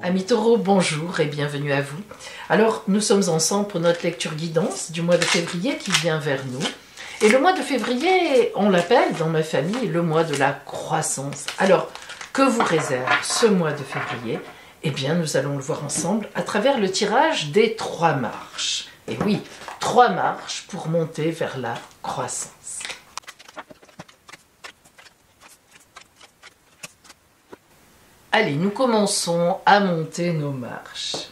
Amis Taureaux, bonjour et bienvenue à vous. Alors, nous sommes ensemble pour notre lecture guidance du mois de février qui vient vers nous. Et le mois de février, on l'appelle dans ma famille le mois de la croissance. Alors, que vous réserve ce mois de février? Eh bien, nous allons le voir ensemble à travers le tirage des 3 marches. Et oui, 3 marches pour monter vers la croissance. Allez, nous commençons à monter nos marches.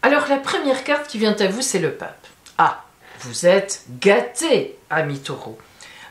Alors, la première carte qui vient à vous, c'est le pape. Ah, vous êtes gâtés, amis taureaux.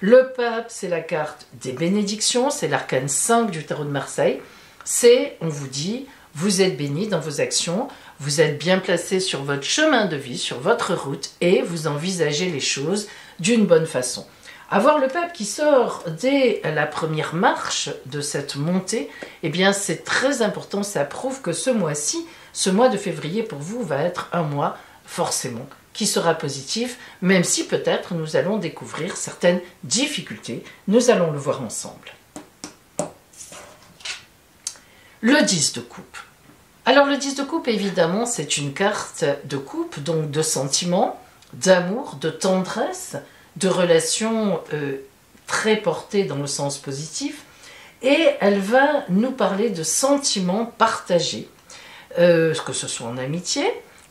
Le pape, c'est la carte des bénédictions, c'est l'arcane 5 du tarot de Marseille. C'est, on vous dit, vous êtes bénis dans vos actions, vous êtes bien placés sur votre chemin de vie, sur votre route, et vous envisagez les choses d'une bonne façon. Avoir le pape qui sort dès la première marche de cette montée, eh bien c'est très important, ça prouve que ce mois-ci, ce mois de février pour vous va être un mois forcément qui sera positif, même si peut-être nous allons découvrir certaines difficultés, nous allons le voir ensemble. Le 10 de coupe. Alors le 10 de coupe, évidemment, c'est une carte de coupe, donc de sentiments, d'amour, de tendresse, de relations très portées dans le sens positif, et elle va nous parler de sentiments partagés, que ce soit en amitié,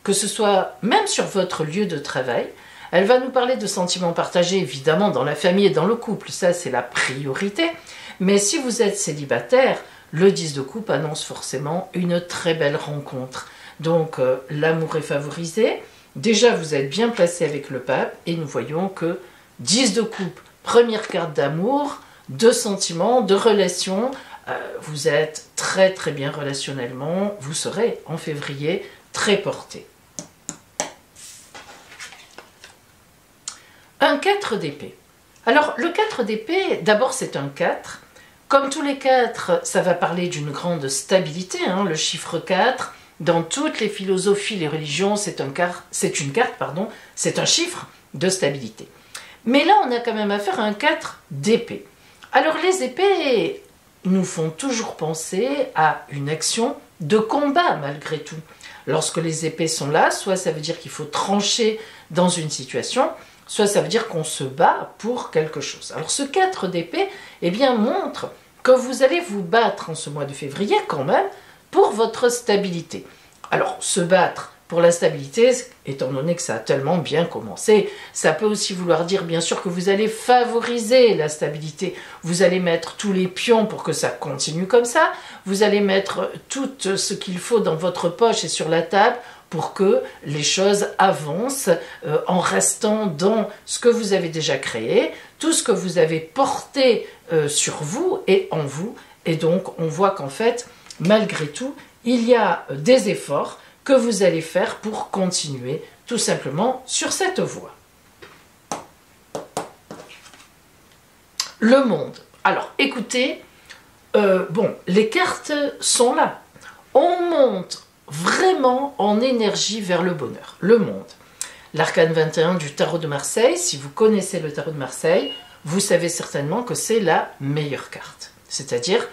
que ce soit même sur votre lieu de travail. Elle va nous parler de sentiments partagés, évidemment, dans la famille et dans le couple, ça c'est la priorité, mais si vous êtes célibataire, le 10 de coupe annonce forcément une très belle rencontre. Donc l'amour est favorisé, déjà vous êtes bien placé avec le pape, et nous voyons que 10 de coupe, première carte d'amour, de sentiments, de relations, vous êtes très très bien relationnellement, vous serez en février très porté. Un 4 d'épée. Alors le 4 d'épée, d'abord c'est un 4, comme tous les 4, ça va parler d'une grande stabilité, hein, le chiffre 4, dans toutes les philosophies, les religions, c'est un chiffre de stabilité. Mais là, on a quand même affaire à un 4 d'épée. Alors, les épées nous font toujours penser à une action de combat, malgré tout. Lorsque les épées sont là, soit ça veut dire qu'il faut trancher dans une situation, soit ça veut dire qu'on se bat pour quelque chose. Alors, ce 4 d'épée, eh bien, montre que vous allez vous battre en ce mois de février, quand même, pour votre stabilité. Alors, se battre pour la stabilité, étant donné que ça a tellement bien commencé, ça peut aussi vouloir dire bien sûr que vous allez favoriser la stabilité. Vous allez mettre tous les pions pour que ça continue comme ça. Vous allez mettre tout ce qu'il faut dans votre poche et sur la table pour que les choses avancent en restant dans ce que vous avez déjà créé, tout ce que vous avez porté sur vous et en vous. Et donc, on voit qu'en fait, malgré tout, il y a des efforts que vous allez faire pour continuer tout simplement sur cette voie. Le monde. Alors, écoutez, les cartes sont là. On monte vraiment en énergie vers le bonheur. Le monde. L'arcane 21 du tarot de Marseille, si vous connaissez le tarot de Marseille, vous savez certainement que c'est la meilleure carte. C'est-à-dire,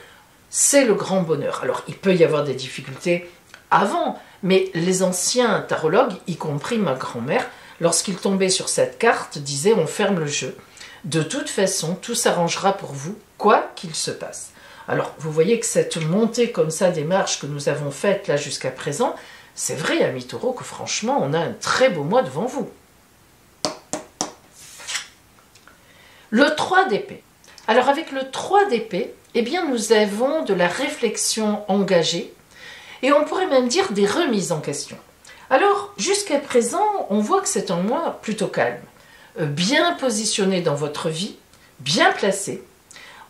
c'est le grand bonheur. Alors, il peut y avoir des difficultés avant, mais les anciens tarologues, y compris ma grand-mère, lorsqu'ils tombaient sur cette carte, disaient « on ferme le jeu. De toute façon, tout s'arrangera pour vous, quoi qu'il se passe. » Alors, vous voyez que cette montée comme ça des marches que nous avons faites là jusqu'à présent, c'est vrai, amis taureaux, que franchement, on a un très beau mois devant vous. Le 3 d'épée. Alors, avec le 3 d'épée, eh bien, nous avons de la réflexion engagée, et on pourrait même dire des remises en question. Alors, jusqu'à présent, on voit que c'est un mois plutôt calme, bien positionné dans votre vie, bien placé.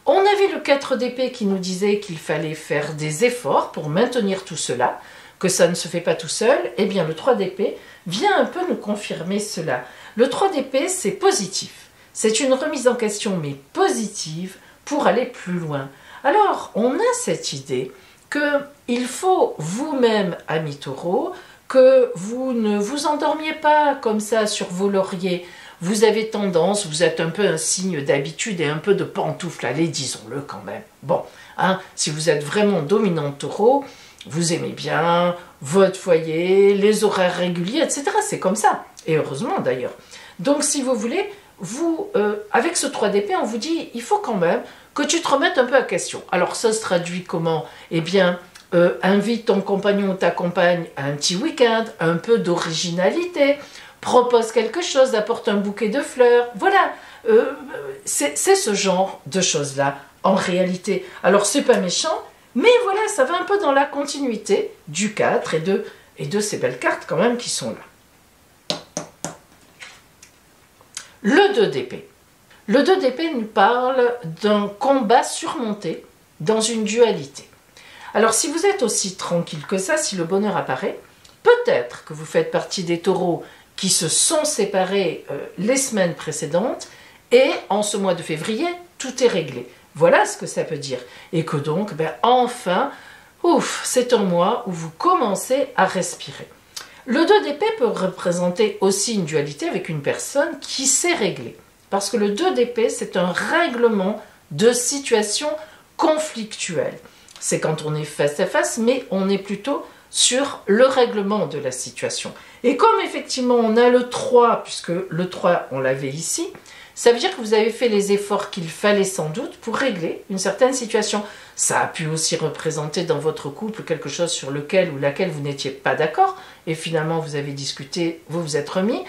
On avait le 4 d'épée qui nous disait qu'il fallait faire des efforts pour maintenir tout cela, que ça ne se fait pas tout seul. Eh bien, le 3 d'épée vient un peu nous confirmer cela. Le 3 d'épée, c'est positif. C'est une remise en question, mais positive, pour aller plus loin. Alors, on a cette idée qu'il faut vous-même, amis taureaux, que vous ne vous endormiez pas comme ça sur vos lauriers. vous avez tendance, vous êtes un peu un signe d'habitude et un peu de pantoufle, allez, disons-le quand même. Bon, hein, si vous êtes vraiment dominant taureau, vous aimez bien votre foyer, les horaires réguliers, etc. C'est comme ça, et heureusement d'ailleurs. Donc si vous voulez, vous, avec ce 3 d'épée, on vous dit, il faut quand même que tu te remettes un peu à question. Alors ça se traduit comment? Eh bien, invite ton compagnon ou ta compagne à un petit week-end, un peu d'originalité, propose quelque chose, apporte un bouquet de fleurs, voilà. C'est ce genre de choses-là, en réalité. Alors c'est pas méchant, mais voilà, ça va un peu dans la continuité du 4 et de ces belles cartes quand même qui sont là. Le 2 d'épée. Le 2 d'épée nous parle d'un combat surmonté dans une dualité. Alors si vous êtes aussi tranquille que ça, si le bonheur apparaît, peut-être que vous faites partie des taureaux qui se sont séparés les semaines précédentes et en ce mois de février, tout est réglé. Voilà ce que ça peut dire. Et que donc, enfin, ouf, c'est un mois où vous commencez à respirer. Le 2 d'épée peut représenter aussi une dualité avec une personne qui s'est réglée. Parce que le 2 d'épée, c'est un règlement de situation conflictuelle. C'est quand on est face à face, mais on est plutôt sur le règlement de la situation. Et comme effectivement on a le 3, puisque le 3 on l'avait ici, ça veut dire que vous avez fait les efforts qu'il fallait sans doute pour régler une certaine situation. Ça a pu aussi représenter dans votre couple quelque chose sur lequel ou laquelle vous n'étiez pas d'accord, et finalement vous avez discuté, vous vous êtes remis.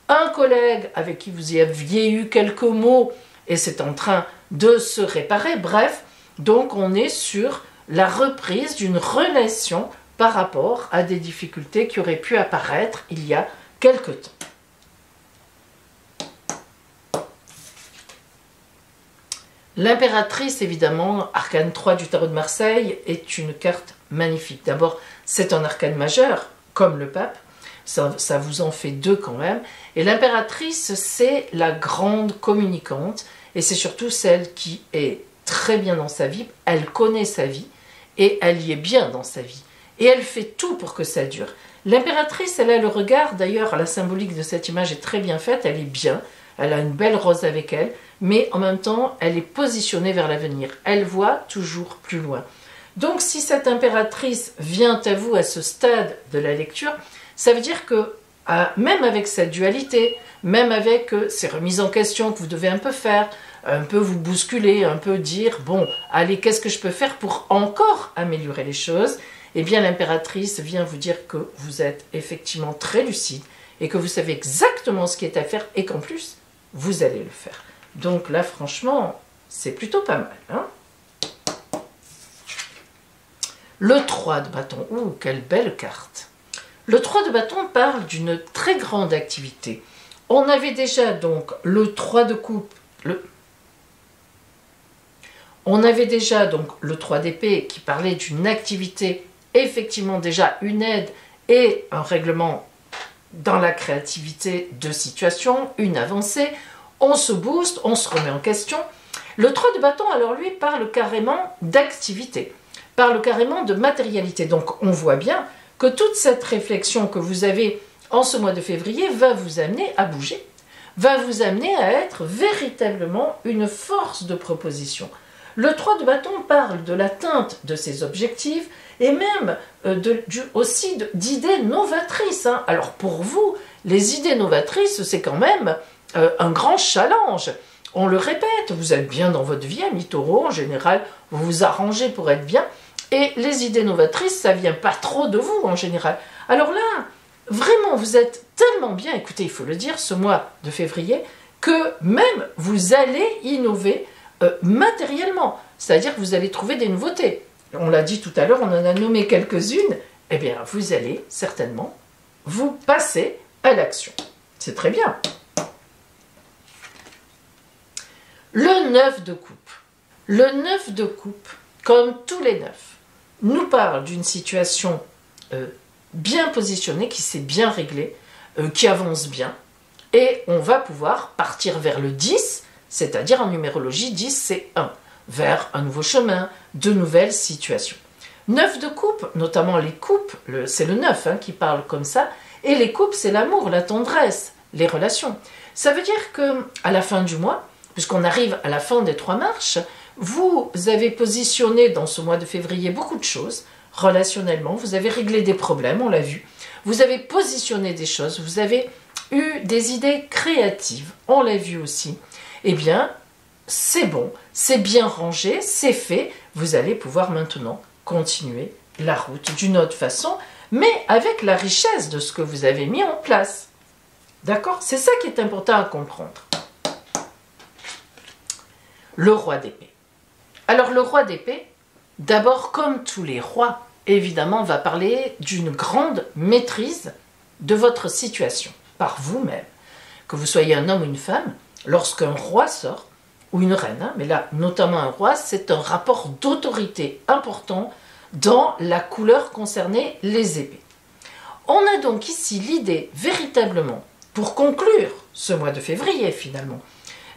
Un collègue avec qui vous y aviez eu quelques mots, et c'est en train de se réparer, bref, donc on est sur la reprise d'une relation par rapport à des difficultés qui auraient pu apparaître il y a quelque temps. L'impératrice, évidemment, arcane 3 du tarot de Marseille, est une carte magnifique. D'abord, c'est un arcane majeur, comme le pape, ça vous en fait 2 quand même. Et l'impératrice, c'est la grande communicante, et c'est surtout celle qui est très bien dans sa vie, elle connaît sa vie, et elle y est bien dans sa vie. Et elle fait tout pour que ça dure. L'impératrice, elle a le regard, d'ailleurs, la symbolique de cette image est très bien faite, elle est bien, elle a une belle rose avec elle, mais en même temps, elle est positionnée vers l'avenir. Elle voit toujours plus loin. Donc, si cette impératrice vient à vous à ce stade de la lecture, ça veut dire que, même avec cette dualité, même avec ces remises en question que vous devez un peu faire, un peu vous bousculer, un peu dire, bon, allez, qu'est-ce que je peux faire pour encore améliorer les choses? Eh bien, l'impératrice vient vous dire que vous êtes effectivement très lucide et que vous savez exactement ce qui est à faire et qu'en plus, vous allez le faire. Donc là, franchement, c'est plutôt pas mal. Hein? Le 3 de bâton. Ouh, quelle belle carte. Le 3 de bâton parle d'une très grande activité. On avait déjà donc le 3 de coupe, on avait déjà donc le 3 d'épée qui parlait d'une activité, effectivement déjà une aide et un règlement dans la créativité de situation, une avancée. On se booste, on se remet en question. Le 3 de bâton, alors lui, parle carrément d'activité, parle carrément de matérialité. Donc on voit bien que toute cette réflexion que vous avez en ce mois de février va vous amener à bouger, va vous amener à être véritablement une force de proposition. Le 3 de bâton parle de l'atteinte de ses objectifs et même aussi d'idées novatrices. Hein. Alors pour vous, les idées novatrices, c'est quand même un grand challenge. On le répète, vous êtes bien dans votre vie, ami taureau, en général, vous vous arrangez pour être bien. Et les idées novatrices, ça vient pas trop de vous, en général. Alors là, vraiment, vous êtes tellement bien, écoutez, il faut le dire, ce mois de février, que même vous allez innover matériellement. C'est-à-dire que vous allez trouver des nouveautés. On l'a dit tout à l'heure, on en a nommé quelques-unes. Eh bien, vous allez certainement vous passer à l'action. C'est très bien. Le 9 de coupe. Le 9 de coupe, comme tous les 9, nous parle d'une situation bien positionnée, qui s'est bien réglée, qui avance bien. Et on va pouvoir partir vers le 10, c'est-à-dire en numérologie, 10 c'est 1, vers un nouveau chemin, de nouvelles situations. 9 de coupe, notamment les coupes, c'est le 9 qui parle comme ça, et les coupes c'est l'amour, la tendresse, les relations. Ça veut dire que à la fin du mois, puisqu'on arrive à la fin des 3 marches, vous avez positionné dans ce mois de février beaucoup de choses, relationnellement, vous avez réglé des problèmes, on l'a vu, vous avez positionné des choses, vous avez eu des idées créatives, on l'a vu aussi. Eh bien, c'est bon, c'est bien rangé, c'est fait, vous allez pouvoir maintenant continuer la route d'une autre façon, mais avec la richesse de ce que vous avez mis en place. D'accord? C'est ça qui est important à comprendre. Le roi d'épée. Alors le roi d'épée, d'abord comme tous les rois, évidemment, va parler d'une grande maîtrise de votre situation, par vous-même. Que vous soyez un homme ou une femme, lorsqu'un roi sort, ou une reine, hein, mais là, notamment un roi, c'est un rapport d'autorité important dans la couleur concernée, les épées. On a donc ici l'idée, véritablement, pour conclure ce mois de février finalement,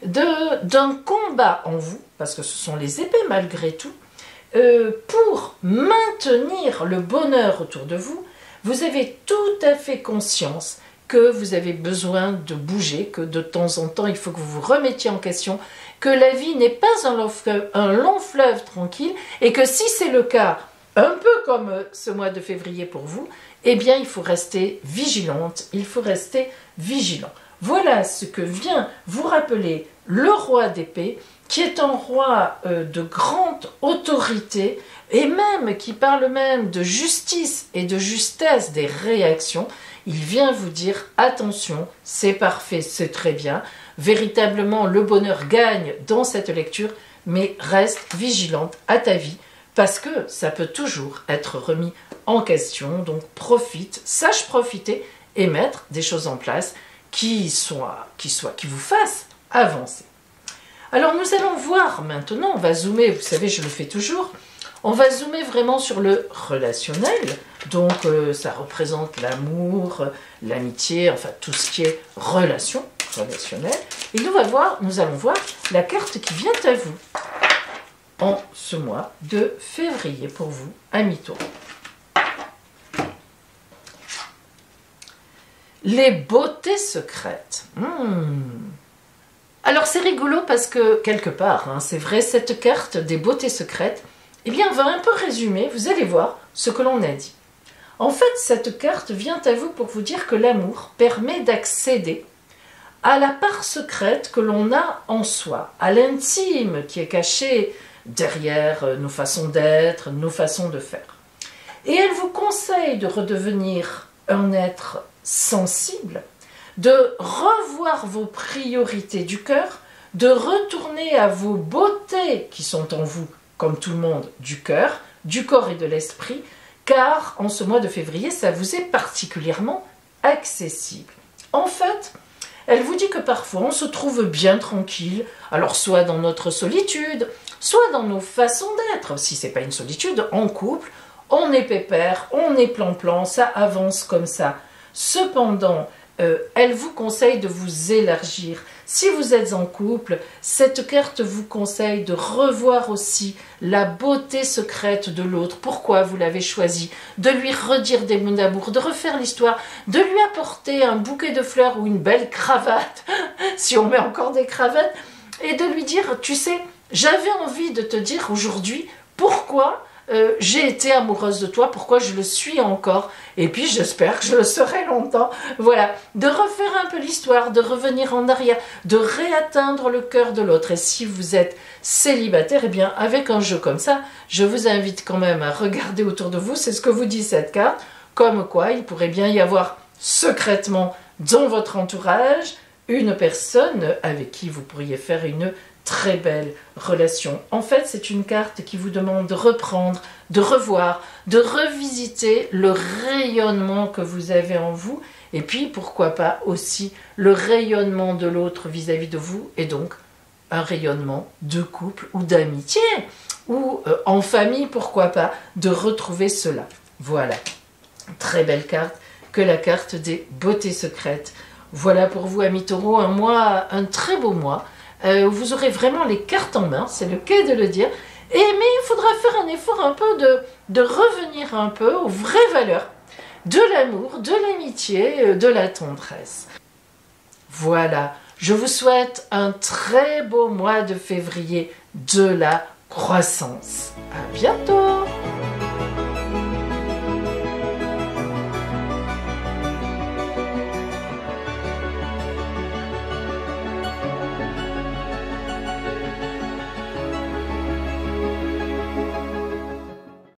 d'un combat en vous, parce que ce sont les épées malgré tout, pour maintenir le bonheur autour de vous. Vous avez tout à fait conscience que vous avez besoin de bouger, que de temps en temps il faut que vous vous remettiez en question, que la vie n'est pas un long fleuve tranquille, et que si c'est le cas, un peu comme ce mois de février pour vous, eh bien il faut rester vigilante, il faut rester vigilant. Voilà ce que vient vous rappeler le roi d'épée, qui est un roi de grande autorité, et même qui parle même de justice et de justesse des réactions. Il vient vous dire attention, c'est parfait, c'est très bien, véritablement le bonheur gagne dans cette lecture, mais reste vigilante à ta vie, parce que ça peut toujours être remis en question. Donc profite, sache profiter et mettre des choses en place qui vous fassent avancer. Alors nous allons voir maintenant, on va zoomer, vous savez je le fais toujours, on va zoomer vraiment sur le relationnel, donc ça représente l'amour, l'amitié, enfin tout ce qui est relationnel. Et nous allons voir la carte qui vient à vous en ce mois de février pour vous, amis taureaux. Les beautés secrètes. Alors c'est rigolo parce que quelque part, hein, c'est vrai, cette carte des beautés secrètes, eh bien, on va un peu résumer, vous allez voir ce que l'on a dit. En fait, cette carte vient à vous pour vous dire que l'amour permet d'accéder à la part secrète que l'on a en soi, à l'intime qui est caché derrière nos façons d'être, nos façons de faire. Et elle vous conseille de redevenir un être sensible, de revoir vos priorités du cœur, de retourner à vos beautés qui sont en vous, comme tout le monde, du cœur, du corps et de l'esprit, car en ce mois de février, ça vous est particulièrement accessible. En fait, elle vous dit que parfois on se trouve bien tranquille, alors soit dans notre solitude, soit dans nos façons d'être. Si ce n'est pas une solitude, en couple, on est pépère, on est plan-plan, ça avance comme ça. Cependant, elle vous conseille de vous élargir. Si vous êtes en couple, cette carte vous conseille de revoir aussi la beauté secrète de l'autre. Pourquoi vous l'avez choisi? De lui redire des mots d'amour, de refaire l'histoire, de lui apporter un bouquet de fleurs ou une belle cravate, si on met encore des cravates, et de lui dire, tu sais, j'avais envie de te dire aujourd'hui pourquoi j'ai été amoureuse de toi, pourquoi je le suis encore, et puis j'espère que je le serai longtemps. Voilà, de refaire un peu l'histoire, de revenir en arrière, de réatteindre le cœur de l'autre. Et si vous êtes célibataire, eh bien avec un jeu comme ça, je vous invite quand même à regarder autour de vous, c'est ce que vous dit cette carte, comme quoi il pourrait bien y avoir secrètement dans votre entourage une personne avec qui vous pourriez faire une très belle relation. En fait, c'est une carte qui vous demande de reprendre, de revoir, de revisiter le rayonnement que vous avez en vous, et puis pourquoi pas aussi le rayonnement de l'autre vis-à-vis de vous, et donc un rayonnement de couple ou d'amitié, ou en famille, pourquoi pas, de retrouver cela. Voilà, très belle carte que la carte des beautés secrètes. Voilà pour vous, amis taureaux, un très beau mois. Vous aurez vraiment les cartes en main, c'est le cas de le dire, mais il faudra faire un effort un peu de revenir un peu aux vraies valeurs de l'amour, de l'amitié, de la tendresse. Voilà, Je vous souhaite un très beau mois de février de la croissance. À bientôt!